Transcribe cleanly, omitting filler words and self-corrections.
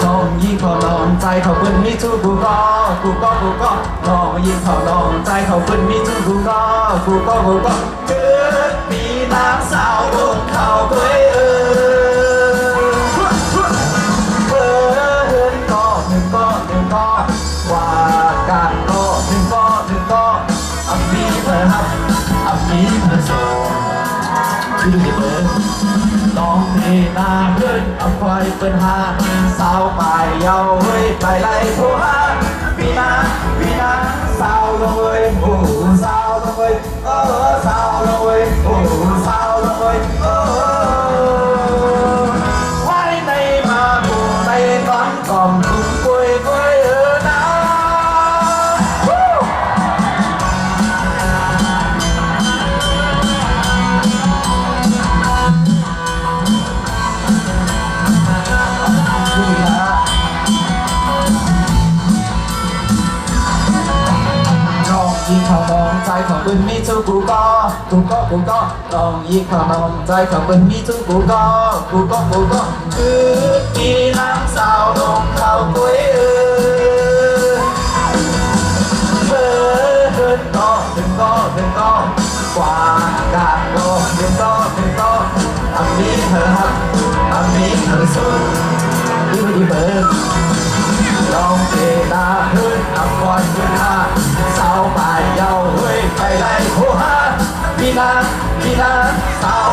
น้องยิ่งพอน้องใจเขาเพิ่นมีทุกกูก็น้องยิ่งพอน้องใจเขาเพิ่นมีทุกกูก็เกิดมีนางสาวดวงเขาด้วยเปิดก็หนึ่งก็ว่าการก็หนึ่งก็อับมีเธอฮับอับมีเธอโซชื่อเบิร์ดน้องที่นาเพื่อนเอาควายเป็นหาสาวไปเยาเฮ้ยไปไล่โทรหาพี่นาสาวลงเว้ยโอ้สาวลงเว้ยสาวลงเว้ยโอ้สาวลงเว้ยไว้ในมาบูในตอนก่อนทุ่งกล้วยนะยิ่งเขามองใจของเปิ้นมีทุกกูก็น้องยิ่งเขามองใจของเปิ้นมีทุกกูก็คือมีนางสาวดงเขาตัวเพิ่นก็ถึงก็กว่าการก็ถึงก็อันนี้เธอฮับอันนี้เธอสุดที่ไม่ดีเบิร์ลองเทตาขึ้นอับคอยขึ้นมาสาวไปเยาเฮ้ยไปไล่โหฮาพี่นาสาว